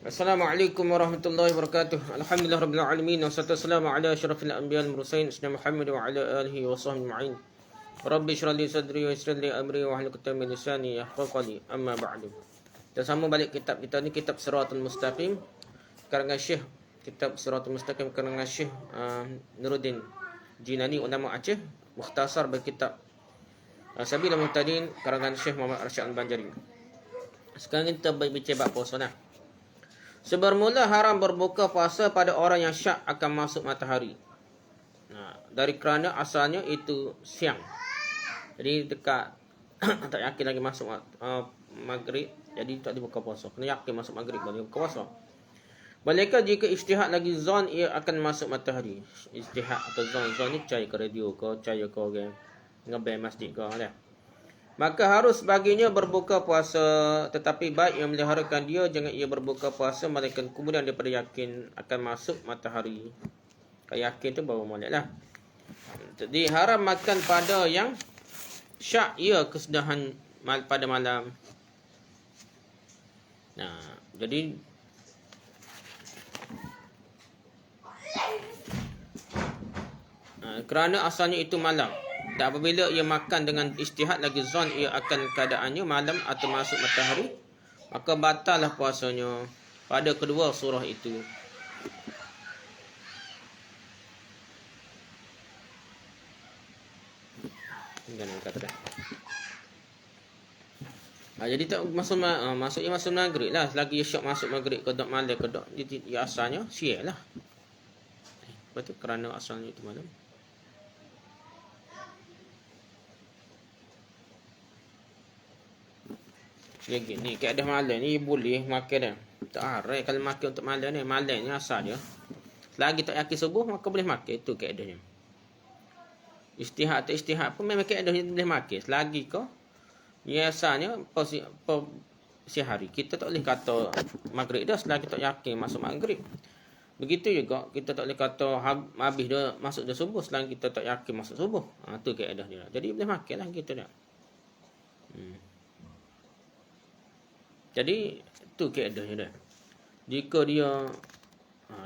Assalamualaikum warahmatullahi wabarakatuh. Alhamdulillah rabbil alamin wassalatu wassalamu ala asyrafil anbiya'i wal mursalin sayyidina Muhammad wa ala alihi wa sahbihi ajma'in. Rabbi shrah li sadri wa yassir li amri wa hlul 'uqdatam min lisani yafqahu qawli. Amma ba'du. Dan sama balik kitab kita ni, kitab Siratul Mustaqim karangan Syekh, kitab Siratul Mustaqim karangan Syekh Nuruddin Jinani, ulama Aceh. Mukhtasar bagi kitab Sabilul Muhtadin karangan Syekh Muhammad Arsyad Al-Banjari. Sekarang kita berbicara bab puasa nah. Sebermula haram berbuka puasa pada orang yang syak akan masuk matahari. Dari kerana asalnya itu siang. Jadi dekat tak yakin lagi masuk maghrib, jadi tak dibuka puasa. Kena yakin masuk maghrib baru buka puasa. Mereka jika ijtihad lagi zon ia akan masuk matahari. Ijtihad atau zon ni percaya ke radio ke, percaya ke orang ngebel masjid ke dah. Maka harus baginya berbuka puasa, tetapi baik yang meliharakan dia, jangan ia berbuka puasa melainkan kemudian daripada yakin akan masuk matahari. Kalau yakin tu baru molek lah. Jadi haram makan pada yang syak ia kesudahan pada malam. Jadi kerana asalnya itu malam. Dan apabila ia makan dengan ijtihad lagi zon ia akan keadaannya malam atau masuk matahari, maka batallah puasanya pada kedua surah itu. Jangan kata dah. Jadi tak masuk masuknya masuk maghrib lah. Selagi syok masuk maghrib ke dok malam ke dok, jadi asalnya sial lah. Betul, kerana asalnya itu malam. Ya gini, keadaan malam ni boleh makan dah. Tak haram kalau makan untuk malam ni. Malam ni asal dia. Selagi tak yakin subuh, maka boleh makan. Itu keadaannya. Istihad atau istihad pun memang keadaannya boleh makan. Selagi kau, ya asalnya si hari. Kita tak boleh kata maghrib dah selagi tak yakin masuk maghrib. Begitu juga, kita tak boleh kata habis dah masuk dah subuh selagi kita tak yakin masuk subuh. Itu keadaannya. Jadi boleh makan lah kita dah. Jadi tu keadaannya dah. Jika dia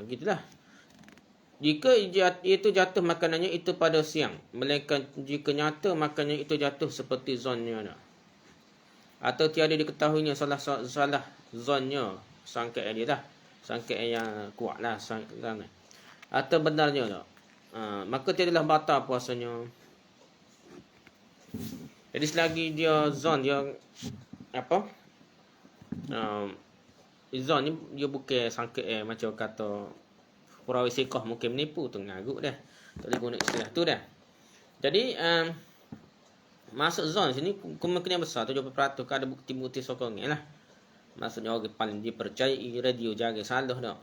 gitulah. Jika itu jatuh makanannya itu pada siang, melainkan jika nyata makanannya itu jatuh seperti zonnya dah. Atau tiada diketahuinya salah zonnya, sangka dia dah. Sangka yang kuat lah sangka. Atau benarnya dah. Maka tiadalah batal puasanya. Jadi selagi dia zon dia apa? Izon ni dia bukan sangka macam kata perawi sikoh mungkin menipu tu ngaguk dah. Tak boleh guna istilah tu dah. Jadi masuk zon sini kemungkinan besar 70% ada bukti-bukti sokongnya lah. Maksudnya orang paling dipercayai radio jaga salah dah.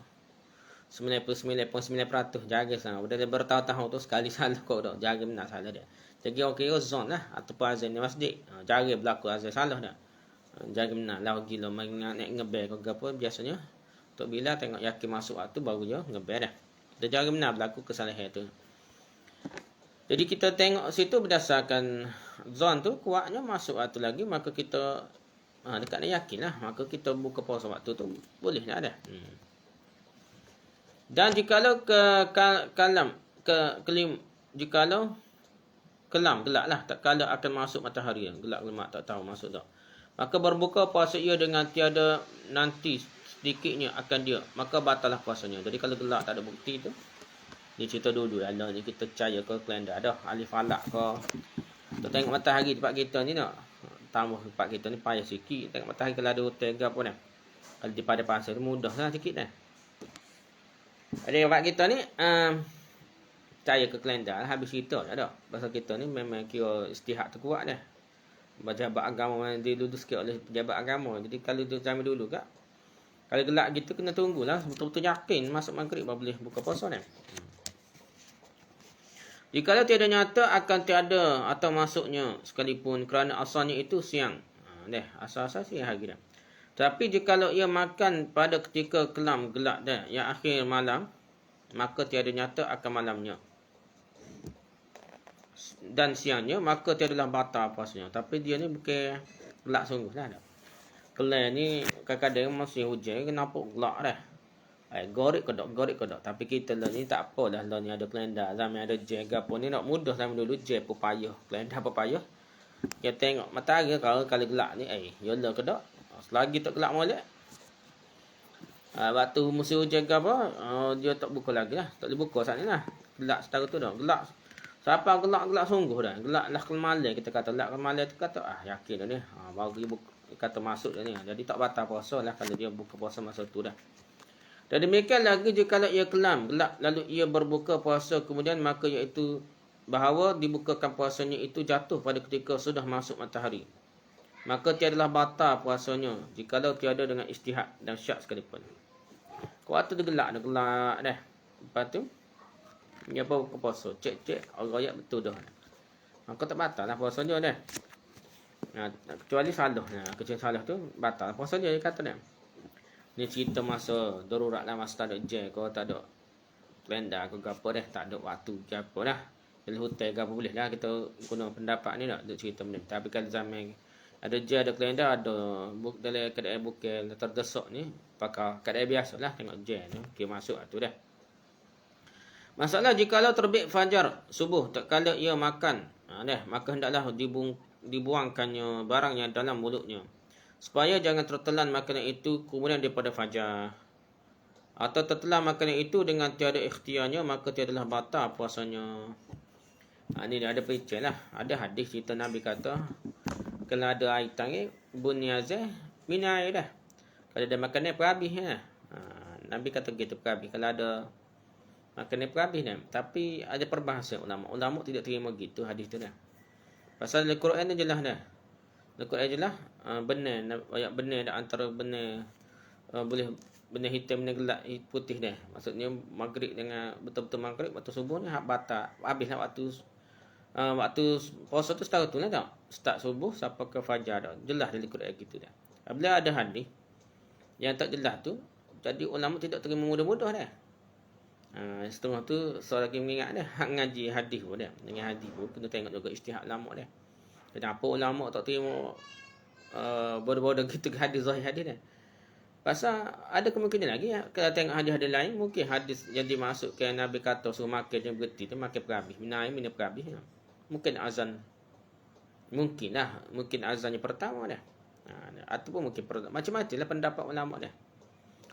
99.9% jaga salah. Udah bertahun-tahun tu sekali salah kau dah. Jaga benar salah dia. Jadi orang kira zon lah ataupun azan di masjid. Jaga berlaku azan salah dah. Jaga benar lah gila nak ngebel ke apa biasanya tok bila tengok yakin masuk waktu baru je ngebel dah. Dia jaga benar berlaku kesalahan tu. Jadi kita tengok situ berdasarkan zon tu kuatnya masuk waktu lagi, maka kita dekat nak yakin lah, maka kita buka puasa waktu tu boleh dah ada. Dan jikalau jikalau kelam gelap lah tak kala akan masuk matahari, gelap lemak tak tahu masuk tak, maka berbuka puasa ia dengan tiada nanti sedikitnya akan dia, maka batallah puasanya. Jadi kalau gelap tak ada bukti tu, dia cerita dulu Allah ni kita percaya ke kalender ada alif falak ke. Kita tengok matahari tempat kita ni nak tambah tempat kita ni payah sikit. Tengok matahari kalau ada hotel ke apa dah. Kalau di pada pasar tu mudahlah sikit dah. Jadi tempat kita ni percaya ke kalender lah, habis cerita tak ada. Pasal kita ni memang kira istihad tu kuat dah. Pejabat agama dilulus sikit oleh pejabat agama. Jadi kalau zaman dulu kak, kalau gelap gitu kena tunggulah betul-betul yakin masuk maghrib baru boleh buka puasa ni. Jikalau tiada nyata akan tiada atau masuknya sekalipun kerana asalnya itu siang. Asal-asal siang hari dah. Tapi jikalau ia makan pada ketika kelam gelap dah yang akhir malam, maka tiada nyata akan malamnya dan siangnya, maka tiadalah batal puasanya. Tapi dia ni bukan gelap sungguh lah. Kelan ni kadang-kadang masih hujan kenapa gelak dah. Gorek kodok. Tapi kita lah ni tak apalah lah ni ada kelenda. Zaman ada jet gapo ni nak mudah zaman dulu jet pun payah. Kelenda apa payah. Kita tengok matahari kalau gelak ni yolah kodok. Selagi tak gelak molek. Waktu musim hujan ke apa, dia tak buka lagi lah. Tak boleh buka saat ni lah. Gelak setara tu dah. Gelak. Siapa gelak sungguh dah. Gelak lah kemalai kita kata. Gelak kemalai tu kata, yakin dah ni. Baru dia buka, kata masuk dah ni. Jadi tak batal puasa lah kalau dia buka puasa masa tu dah. Dan demikian lagi jika ia kelam, gelak lalu ia berbuka puasa kemudian maka iaitu bahawa dibukakan puasanya itu jatuh pada ketika sudah masuk matahari. Maka tiadalah batal puasanya jikalau tiada dengan istihad dan syak sekalipun. Waktu tu gelak dah. Lepas tu dia apa buka puasa. Cek orang betul dah. Maka tak batal lah puasanya dah. Kecuali salah. Kecuali salah tu batal puasa dia kata dah. Ni cerita masa darurat lah, masa tak ada jet kau tak ada kalender ke apa dah, tak ada waktu ke apa dah. Dalam hotel ke apa boleh lah kita guna pendapat ni nak cerita benda. Tapi kalau zaman ada jet, ada kalender, ada dalam keadaan bukan terdesak ni, pakai keadaan biasa lah tengok jet ni, okay, masuk tu dah. Masalah jikalau terbit fajar subuh tak kala ia makan, maka hendaklah dibuangkannya barang yang dalam mulutnya, supaya jangan tertelan makanan itu kemudian daripada fajar. Atau tertelan makanan itu dengan tiada ikhtiarnya, maka tiadalah batal puasanya. Ini dah ada pericah lah. Ada hadis cerita Nabi kata, kalau ada air tangi, bunyi azan, minum air dah. Kalau ada makanan perhabis lah. Nabi kata gitu perhabis. Kalau ada makanan perhabis dah. Tapi ada perbahasan ulama. Ulama tidak terima gitu hadis tu dah. Pasal Al-Quran ni jelas dah. Al-Quran jelas benar, ayat benar dah, antara benar boleh benar hitam benar gelap putih dah. Maksudnya maghrib dengan betul-betul maghrib waktu subuh ni batal. Habislah waktu puasa tu setara tu lah tak. Start subuh sampai ke fajar dah. Jelas dalam Al-Quran gitu dah. Apabila ada hadis yang tak jelas tu, jadi ulama tidak terima mudah-mudah dah. Setengah tu seorang lagi mengingat dah, hak ngaji hadis pun dah. Dengan hadis pun kena tengok juga istihad ulama dah. Kenapa ulama tak terima bodoh-bodoh gitu ke hadis zahir hadis dah. Pasal ada kemungkinan lagi kalau tengok hadis-hadis lain, mungkin hadis yang dimasukkan Nabi kata suruh makan yang berhenti tu makan perhabis, minum perhabis. Mungkin azan, mungkin azan yang pertama dah. Ataupun mungkin macam-macam lah pendapat ulama dah.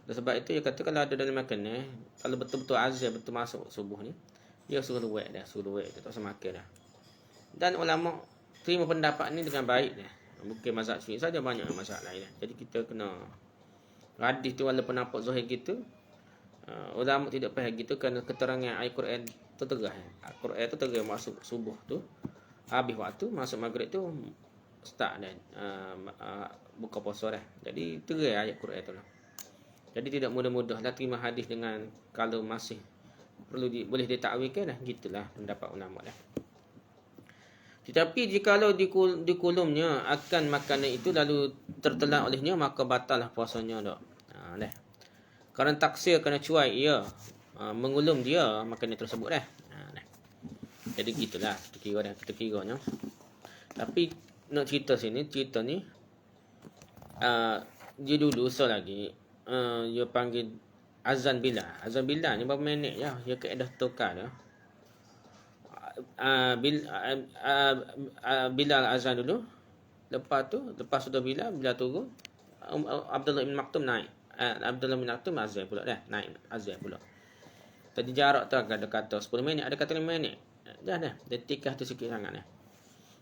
Dan sebab itu dia kata kalau ada dalam makanan, kalau betul-betul azan betul masuk subuh ni, dia suruh wek dah, dia tak usah makan dah. Dan ulama terima pendapat ni dengan baik dah. Bukan mazhab Syafi'i saja, banyak mazhab lain dah. Jadi kita kena hadis tu walaupun nampak zahir gitu, ulama tidak payah gitu kerana keterangan Al-Quran tu terah. Al-Quran tu terah masuk subuh tu, habis waktu masuk maghrib tu start dan buka puasa dah. Jadi terah ayat Quran tu lah. Jadi tidak mudah-mudahlah terima hadis dengan kalau masih perlu boleh ditakwilkan lah, gitulah pendapat ulama dah. Tetapi jikalau dikulumnya akan makanan itu lalu tertelan olehnya, maka batallah puasanya dah. Kerana taksir kerana cuai ia mengulum dia makanan tersebut dah. Jadi gitulah kita kiranya. Tapi nak cerita ni dia dulu lagi dia panggil azan bila ni berapa minit je, dia kaedah tukar dah. Bilal azan dulu, lepas sudah bila turun, Abdullah bin Maktum naik. Abdullah bin Maktum azan pula dah, naik azan pula. Tadi jarak tu ada kata 10 minit, ada kata 5 minit. Dah detikah tu sikit sangat dah.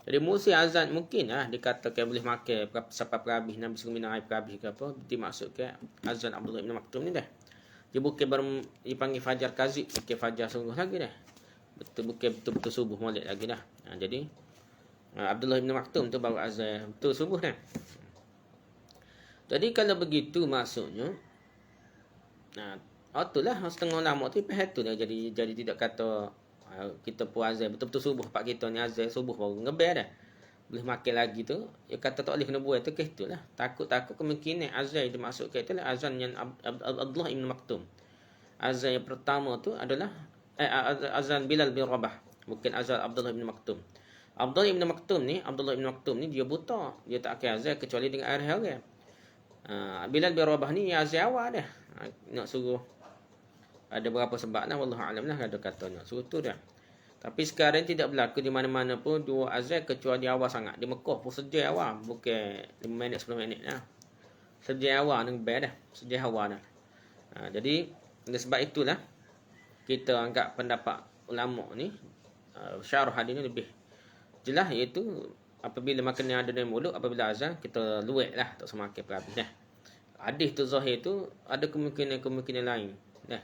Jadi musim azan mungkin dikatakan boleh makan sampai perhabis, Nabi suruh minum air perhabis ke apa, dimaksudkan azan Abdullah bin Maktum ni dah. Dia bukan dipanggil fajar kazib, bukan fajar sungguh lagi dah. Betul-betul subuh molek lagi dah. Jadi Abdullah bin Maktum tu baru azan betul subuh dah. Jadi kalau begitu maksudnya itulah setengah lama tu pihak tu dah. Jadi tidak kata kita pun azan betul-betul subuh, pak kita ni azan subuh baru ngebel dah. Boleh makan lagi tu, dia kata tak boleh kena buat tu ke itulah. Takut kemungkinan azan yang dimaksudkan itulah azan yang Abdullah bin Maktum. Azan yang pertama tu adalah azan Bilal bin Rabah, bukan azan Abdullah bin Maktum. Abdullah bin Maktum ni dia buta, dia tak akan azan kecuali dengan air haram. Bilal bin Rabah ni azan awal dah. Nak suruh ada berapa sebab lah, wallahu alam lah, ada kata nak suruh tu dah. Tapi sekarang tidak berlaku di mana-mana pun dua azan kecuali awal sangat. Di Mekah pun sejak awal, bukan 5 minit 10 minit lah. Sejak awal ni best dah, sejak awal dah. Jadi oleh sebab itulah kita anggap pendapat ulama ni syarah hadis ni lebih jelas, iaitu apabila makanan ada dalam mulut apabila azan kita luek lah, tak semakin perhabis dah. Hadis tu zahir tu ada kemungkinan lain dah.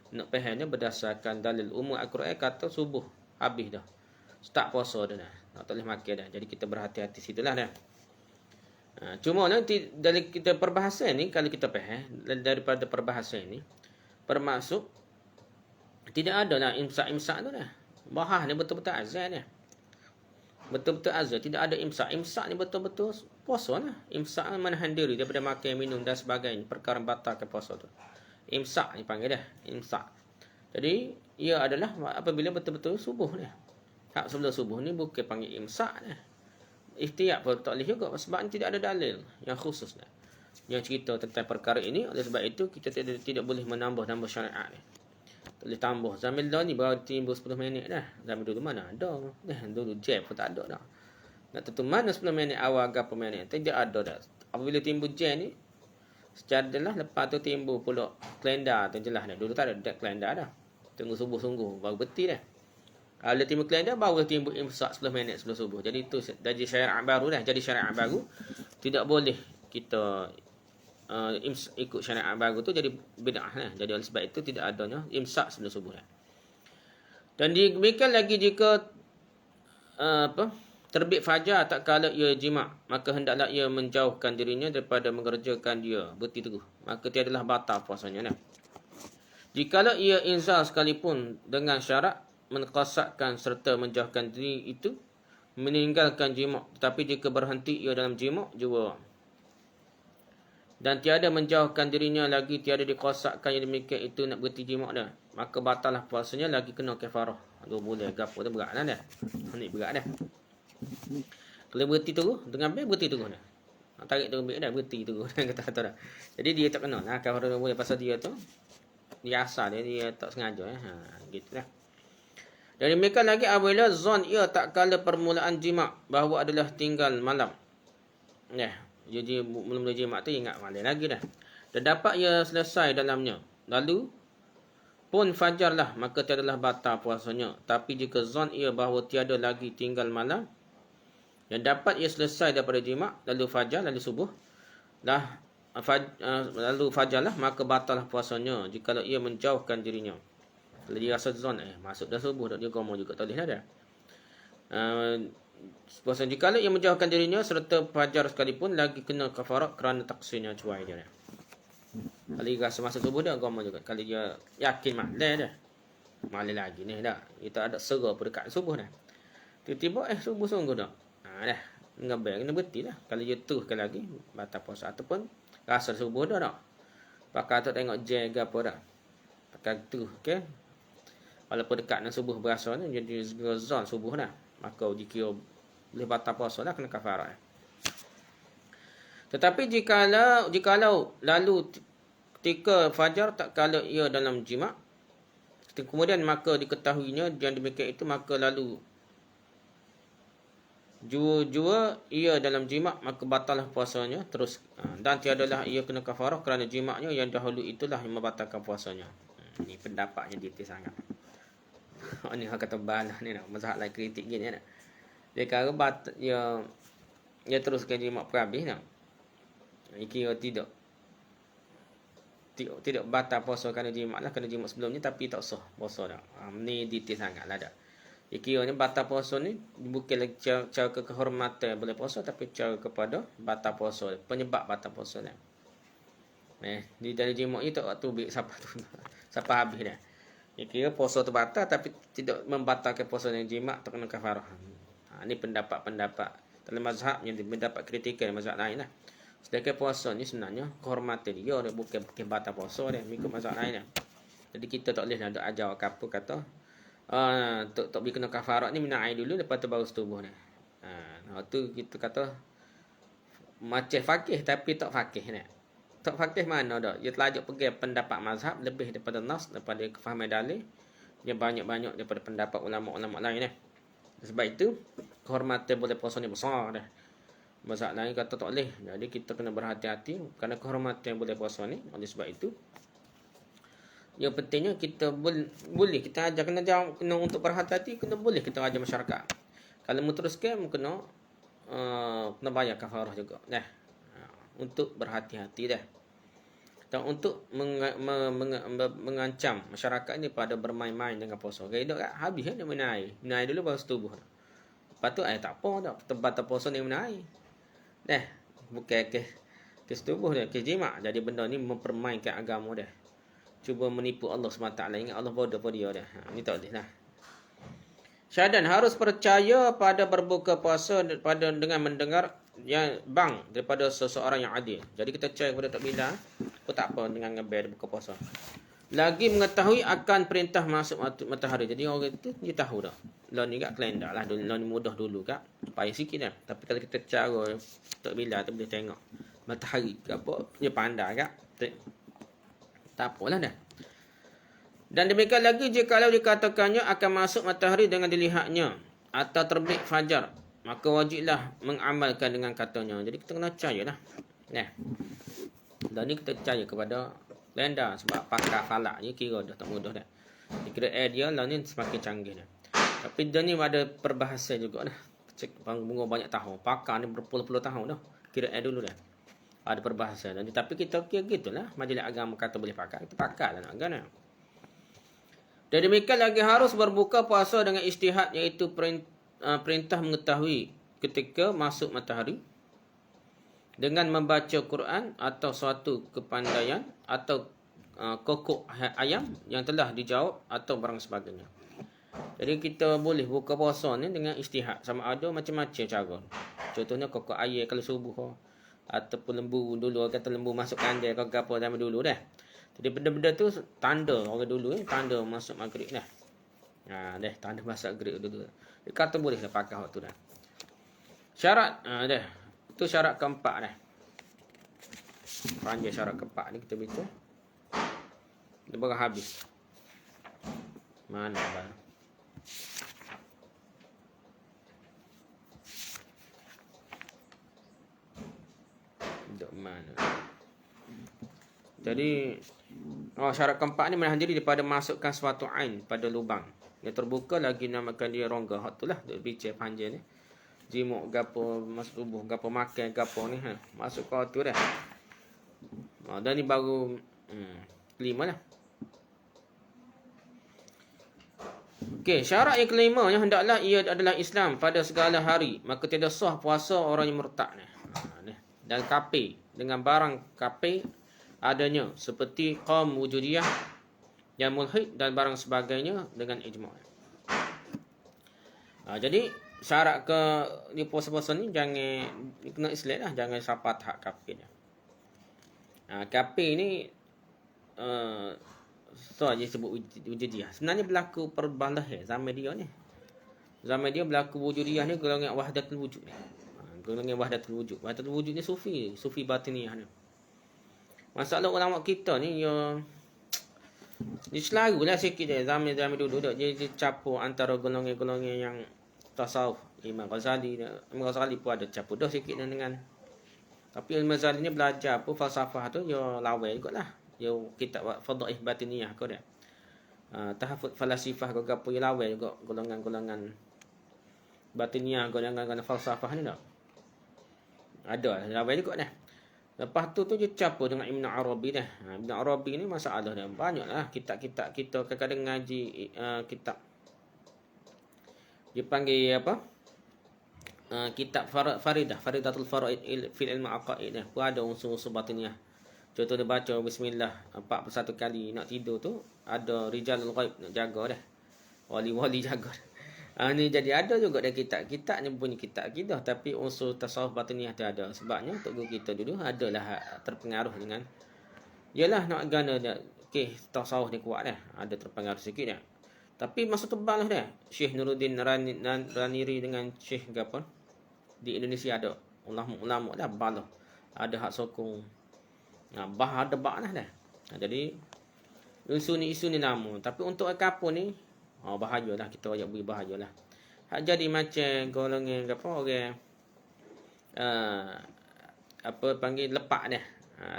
Nak fahamnya berdasarkan dalil umum Al-Quran kata subuh habis dah, start puasa dah, tak boleh makan dah. Jadi kita berhati-hati situlah dah. Cuma nanti dari kita perbahasan ni, kalau kita faham daripada perbahasan ni bermaksud tidak ada lah imsak tu dah. Bahas ni betul-betul azan dah. Betul-betul azan, tidak ada imsak. Imsak ni betul-betul puasa lah. Imsak menahan diri daripada makan, minum dan sebagainya, perkara batalkan puasa tu. Imsak ni panggil dah, imsak. Jadi ia adalah apabila betul-betul subuh ni. Hak sebelum subuh ni bukan panggil imsak dah. Ihtiyat pun tak boleh juga sebab tidak ada dalil yang khusus dah yang cerita tentang perkara ini. Oleh sebab itu kita tidak boleh menambah syariat ni. Tak boleh tambah. Zaman dah ni baru timbul 10 minit dah. Zaman dulu mana ada. Dulu jam pun tak ada dah. Nak tentu mana 10 minit awal ke apa minit. Tidak ada dah. Apabila timbul jam ni, secara lah lepas tu timbul pula kalender tu jelas dah. Dulu tak ada kalender dah. Tunggu subuh sungguh baru betul dah. Kalau timbul kalender baru timbul imsak 10 minit sebelum subuh. Jadi itu jadi syariat baru dah. Jadi syariat baru tidak boleh kita ikut syariat baru tu, jadi bid'ah lah. Jadi oleh sebab itu tidak adanya imsak sebelum subuh dah. Dan demikian lagi jika terbit fajar tak kala ia jima', maka hendaklah ia menjauhkan dirinya daripada mengerjakan dia berhenti teguh, maka tiadalah batal puasanya. Jikalau ia inzal sekalipun dengan syarat mengqasatkan serta menjauhkan diri itu meninggalkan jima', tetapi jika berhenti ia dalam jima' jua dan tiada menjauhkan dirinya lagi, tiada diqasatkan yang demikian itu nak berhenti jima' dah, maka batallah puasanya, lagi kena kafarah 2 bulan gapo tu, berat dah. Ni berat dah. Kalau berhenti terus dengan bel berhenti terus dah. Tarik terus bel dah berhenti terus kata dah. Jadi dia tak kena lah kafarah 2 bulan pasal dia tu dia asal dia tak sengaja gitulah. Dan demikian lagi apabila zon ia tak kala permulaan jima' bahawa adalah tinggal malam. Jadi mula-mula jima' tu ingat malam lagi dah. Dan dapat ia selesai dalamnya. Lalu pun fajar lah, maka tiadalah batal puasanya. Tapi jika zon ia bahawa tiada lagi tinggal malam dan dapat ia selesai daripada jima', lalu fajar, lalu subuh lah, lalu fajar lah, maka batal puasanya jikalau ia menjauhkan dirinya. Kalau dia rasa zon masuk dah subuh, dia gomo juga tak boleh dah. Puasa jikalau ia menjauhkan dirinya serta fajar sekalipun, lagi kena kafarat kerana taksirnya cuai dia. Kalau dia rasa masuk subuh dah gomo juga. Kalau dia yakin malam dah, malam lagi ni dah, kita ada serah pun dekat subuh dah. Tiba-tiba subuh sungguh dah. Dah ngebel kena berhenti lah. Kalau dia teruskan lagi batal puasa, ataupun rasa subuh dah tak. Pakai tu tengok jam ke apa dah. Pakai tu okey. Walaupun dekat dengan subuh berasa ni jadi zon subuh dah, maka dikira boleh batal puasa dah, kena kafarah. Tetapi jikalau lalu ketika fajar tak kala ia dalam jima', kemudian maka diketahuinya yang demikian itu, maka lalu jua ia dalam jima', maka batallah puasanya terus, dan tiadalah ia kena kafarah kerana jima'nya yang dahulu itulah yang membatalkan puasanya. Ini pendapatnya detail sangat. Ni kata balah ni nak mazhab lain kritik gini nak. Dia kata dia teruskan jima' perhabis nak. Kira tidak batal puasa kerana jima' lah, kerana jima' sebelumnya tapi tak sah puasa dah. Ni detail sangatlah dah. Kiranya batal puasa ni bukan lagi cara kehormatan boleh puasa, tapi cara kepada batal puasa, penyebab batal puasa ni. Di dalam jima' ni tak waktu siapa habis dah. Kira puasa tu batal tapi tidak membatalkan puasa yang jima', tak kena kafarah. Ni pendapat dalam mazhab yang mendapat kritikan mazhab lain lah. Sedangkan puasa ni sebenarnya kehormatan dia bukan batal puasa dia, mengikut mazhab lain lah. Jadi kita tak boleh nak ajar apa kata tak boleh kena kafarat ni minai dulu, lepas tu baru setubuh ni. Tu kita kata macam fakih tapi tak fakih ni. Tak fakih mana dah. Dia telajuk pergi pendapat mazhab lebih daripada nas, daripada kefahaman dalil. Dia banyak-banyak daripada pendapat ulama-ulama lain. Sebab itu, kehormatan boleh puasa ni besar dah. Mazhab lain kata tak boleh. Jadi kita kena berhati-hati kerana kehormatan boleh puasa ni. Oleh sebab itu, yang pentingnya kita boleh kita ajar, kena untuk berhati-hati, kena boleh kita ajar masyarakat. Kalau meneruskan kena bayar kafarah juga dah. Untuk berhati-hati dah. Dan untuk mengancam masyarakat ni pada bermain-main dengan puasa. Kalau tak habis dia minum air. Minum air dulu baru setubuh. Lepas tu tak apa dah. Tempat puasa ni minum air. Dah. Bukan ke setubuh dah. Ke jima'. Jadi benda ni mempermainkan agama dah. Cuba menipu Allah SWT. Ingat Allah bodoh pada dia dah. Ni tak boleh lah. Syahadan harus percaya pada berbuka puasa dengan mendengar yang daripada seseorang yang adil. Jadi kita percaya kepada tak bila apa tak apa dengan ngeber buka puasa. Lagi mengetahui akan perintah masuk matahari. Jadi orang itu dia tahu dah. Law ni kat kalender lah. Law ni mudah dulu kak. Payah sikit dah. Tapi kalau kita cara tak bila tak boleh tengok matahari ke apa, dia pandai kak. Tak apalah dah. Dan demikian lagi jikalau dikatakannya akan masuk matahari dengan dilihatnya atau terbit fajar, maka wajiblah mengamalkan dengan katanya. Jadi kita kena percaya lah. Dan ni kita percaya kepada kalender sebab pakar falak ni kira dah tak mudah dah. Kira dia lah ni semakin canggih dah. Tapi dia ni ada perbahasan juga dah. Cek bunga banyak tahun. Pakar ni berpuluh-puluh tahun dah. Kira dulu dah. Ada perbahasan. Tapi kita kira gitulah. Majlis agama kata boleh pakar. Kita pakar lah nak agama. Dan demikian lagi harus berbuka puasa dengan ijtihad, iaitu perintah mengetahui ketika masuk matahari dengan membaca Quran atau suatu kepandaian atau kokok ayam yang telah dijawab atau barang sebagainya. Jadi kita boleh buka puasa ni dengan ijtihad. Sama ada macam-macam cara. Contohnya kokok ayam kalau subuh ataupun lembu dulu, kata lembu masuk kandil kau apa zaman dulu dah. Jadi benda-benda tu tanda orang dulu tanda masuk maghrib dah. Dah tanda masuk maghrib dulu. Dia kata boleh dah pakai waktu dah. Syarat dah. Itu syarat keempat dah. Panjang syarat keempat ni kita baca. Dia baru habis. Mana baru? Dok mana? Jadi syarat keempat ni menahan diri daripada masukkan suatu ain pada lubang. Dia terbuka lagi namakan dia rongga. Hak tulah duk bincang panjang ni. Jimuk gapo masuk tubuh, gapo makan gapo ni masuk kau tu dah. Dan ni baru kelima lah. Okey, syarat yang kelima yang hendaklah ia adalah Islam pada segala hari, maka tidak sah puasa orang yang murtad ni. Dan kafir dengan barang kafir adanya seperti qaum wujudiyah yang mulhid dan barang sebagainya dengan ijma'. Jadi syarat ke ni puasa-puasa ni jangan kena Islam lah, jangan siapa hak kafir dia. Kafir ni je sebut wujudiyah. Sebenarnya berlaku perubahan lahir zaman dia ni. Zaman dia berlaku wujudiyah ni golongan wahdatul wujud ni. Golongan wahdatul wujud. Wahdatul wujud ni sufi batiniyah ni. Masalah ulama kita ni dia selalu lah sikit dia zaman dulu dah dia campur antara golongan-golongan yang tasawuf. Imam Ghazali pun ada campur dah sikit dengan. Tapi Imam Ghazali ni belajar apa falsafah tu dia lawan jugaklah. Dia kitab Fadaih Batiniyah kau dia. Tahafut falasifah kau apa dia lawan juga golongan-golongan batiniyah golongan falsafah ni dah. Ada lawan juga dah. Lepas tu dia campur dengan Ibn Arabi dah. Ibn Arabi ni masalah dah. Banyaklah kitab-kitab kita kadang-kadang ngaji kitab. Dia panggil apa? Kitab Faridatul Faraid fil ilmu aqaid dah. Pun ada unsur-unsur batiniyah. Contoh dia baca bismillah 41 kali nak tidur tu ada rijalul ghaib nak jaga dah. Wali-wali jaga. Ni jadi ada juga dah kitab ni punya kitab akidah tapi unsur tasawuf batiniyah tu ada. Sebabnya untuk guru kita dulu adalah terpengaruh dengan yalah nak gana dia. Okey, tasawuf ni kuat dah. Ada terpengaruh sikit dah. Tapi masa tebal lah dah. Syekh Nuruddin Raniri dengan Syekh Gapon di Indonesia ada ulama-ulama dah balah. Ada hak sokong Bah debak lah dah. Jadi isu ni nama. Tapi untuk kapur ni, bahayalah kita ayat beri bahayalah. Hak jadi macam golongan apa orang apa panggil lepak dah.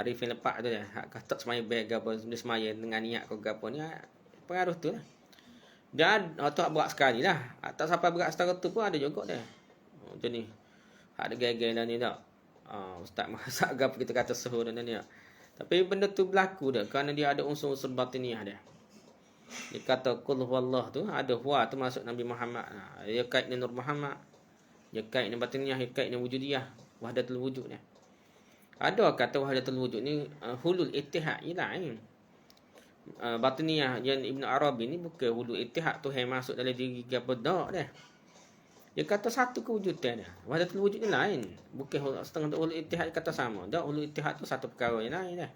Arifin lepak tu dah. Hak kata semaya beg apa semaya dengan niat kau gapo ni pengaruh tu lah. Dan tu hak berat sekali lah. Tak sampai berat setara tu pun ada juga dah. Macam ni. Hak ada gay-gay lah ni tak. Ustaz masak gapo kita kata suhu dan ni. Tapi benda tu berlaku dah kerana dia ada unsur-unsur batiniah dia. Dia kata qul huwallah tu ada huwa tu masuk Nabi Muhammad. Dia kait dengan Nur Muhammad. Dia kait dengan batiniah, dia kait dengan wujudiyah, wahdatul wujud ni. Ada kata wahdatul wujud ni hulul ittihad ialah batiniah yang Ibn Arabi ni bukan hulul ittihad tu yang masuk dalam diri apa dak dah. Dia kata satu kewujudan dah. Wahdatul wujud ni lain. Bukan setengah hulul ittihad kata sama. Dak hulul ittihad tu satu perkara yang lain dah.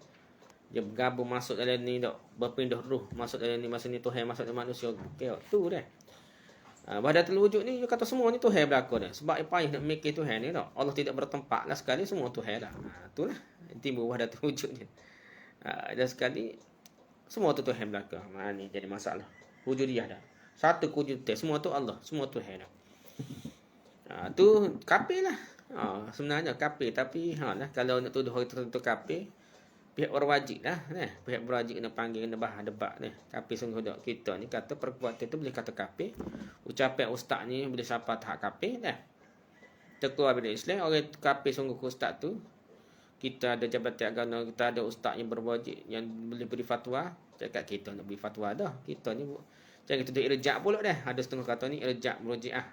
Dia bergabung masuk dalam ni dak, berpindah ruh masuk dalam ni masa ni Tuhan masuk dalam manusia. Okey tu dah. Wahdatul wujud ni dia kata semua ni Tuhan berlaku dah. Sebab dia payah nak mikir Tuhan ni dak. Allah tidak bertempat lah sekali semua Tuhan dah. Itulah timbul wahdatul wujud ni. Dan sekali semua tu Tuhan berlaku. Ni jadi masalah. Wujudiyah dah. Satu kewujudan semua tu Allah, semua Tuhan dah. Tu kafir lah. Sebenarnya kafir tapi lah kalau nak tuduh orang tertentu kafir, pihak berwajib lah. Pihak berwajib kena panggil, kena bahas debat ni. Kafir sungguh tak. Kita ni kata perbuatan tu boleh kata kafir. Ucapan ustaz ni boleh sampai tahap kafir dah. Terkeluar bila Islam, orang kafir sungguh ke ustaz tu. Kita ada jabatan agama, kita ada ustaz yang berwajib yang boleh beri fatwa. Cakap kita nak beri fatwa dah. Kita ni jangan kita dah irjak pula dah. Ada setengah kata ni irjak merji'ah.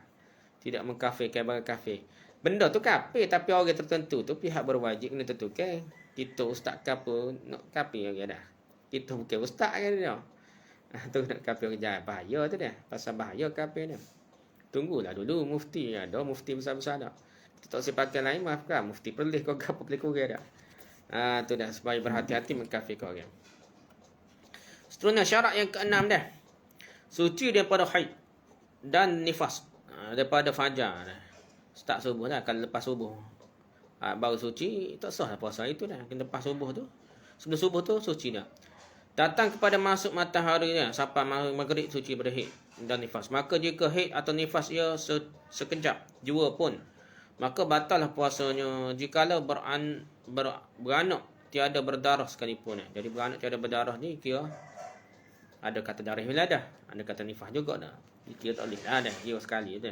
Tidak mengkafirkan barang kafir. Benda tu kafir tapi orang tertentu tu pihak berwajib kena tentukan. Kita ustaz ke apa nak kafir orang dah. Kita bukan ustaz kan dia. Tu nak kafir orang jahat bahaya tu dah. Pasal bahaya kafir ni. Tunggulah dulu mufti ada mufti besar-besar dah. Kita tak sifatkan lain maafkan mufti perlih kau gapo perlih kau dah. Tu dah supaya berhati-hati mengkafirkan orang. Seterusnya syarat yang keenam dah. Suci daripada haid dan nifas. Daripada fajar dah. Start subuh dah. Kalau lepas subuh baru suci, tak sah puasa itu dah. Kena lepas subuh tu. Sebelum subuh tu suci dah. Datang kepada masuk matahari dah. Sampai maghrib suci pada haid dan nifas. Maka jika haid atau nifas ia sekejap jua pun, maka batallah puasanya. Jikalau beranak tiada berdarah sekalipun. Jadi beranak tiada berdarah ni kira ada kata darah wiladah, ada kata nifas juga dah. Kira tak boleh dah kira sekali dah.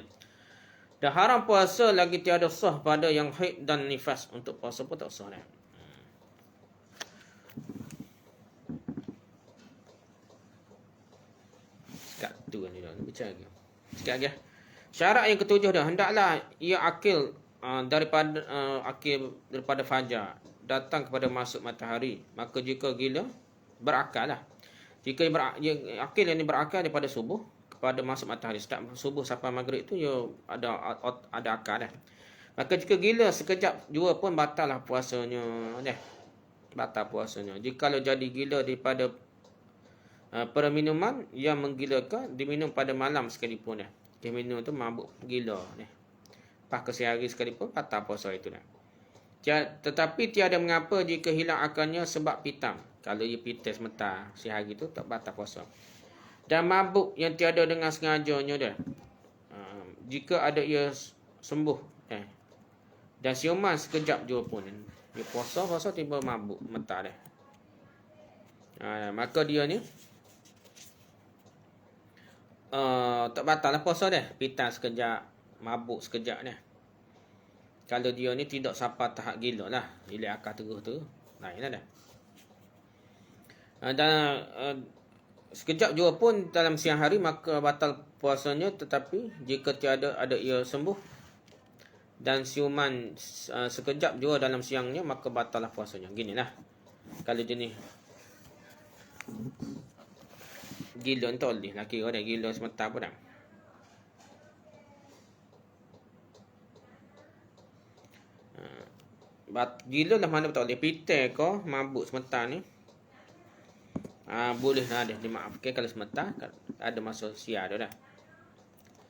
Dah haram puasa lagi tiada sah pada yang haid dan nifas. Untuk puasa pun tak sah dah. Sekat tu kan dia bicara lagi. Sekat lagi. Syarat yang ketujuh dah, hendaklah ia akil daripada fajar datang kepada masuk matahari. Maka jika gila berakal lah. Jika akil yang berakal daripada subuh kepada masuk matahari, start subuh sampai maghrib tu dia ada akal dah. Maka jika gila sekejap jua pun batallah puasanya dah. Batal puasanya. Jikalau jadi gila daripada perminuman yang menggilakan diminum pada malam sekalipun dah. Dia minum tu mabuk gila dah. Pakai sehari sekalipun batal puasa itu dah. Tetapi tiada mengapa jika hilang akalnya sebab pitam. Kalau dia pitam sementara sehari tu tak batal puasa. Dan mabuk yang tiada dengan sengajanya dah. Jika ada ia sembuh dan siuman sekejap jua pun. Dia puasa tiba mabuk mentah dah. Maka dia ni tak batal lah puasa dah. Pitam sekejap, mabuk sekejap dah. Kalau dia ni tidak sampai tahap gila lah. Gila akal terus tu. Lain lah dah. Dan sekejap jua pun dalam siang hari maka batal puasanya. Tetapi jika tiada ada ia sembuh dan siuman sekejap jua dalam siangnya maka batal lah puasanya. Gini lah. Kalau jenis gila entah boleh. Laki orang gila sementara pun dah. Gila lah mana tak boleh. Pitai kau mabuk sementara ni. Boleh lah dia dimaafkan kalau sementara. Ada masa siar dia dah.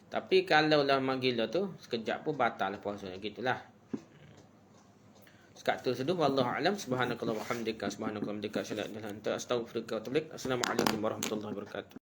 Tapi kalau lah gila tu sekejap pun batal lah puasanya. Gitulah. Sekat tu sedu wallahu alam subhanakallah wa hamdika asyhadu an la ilaha illa anta astaghfiruka wa atubu ilaik. Assalamualaikum warahmatullahi wabarakatuh.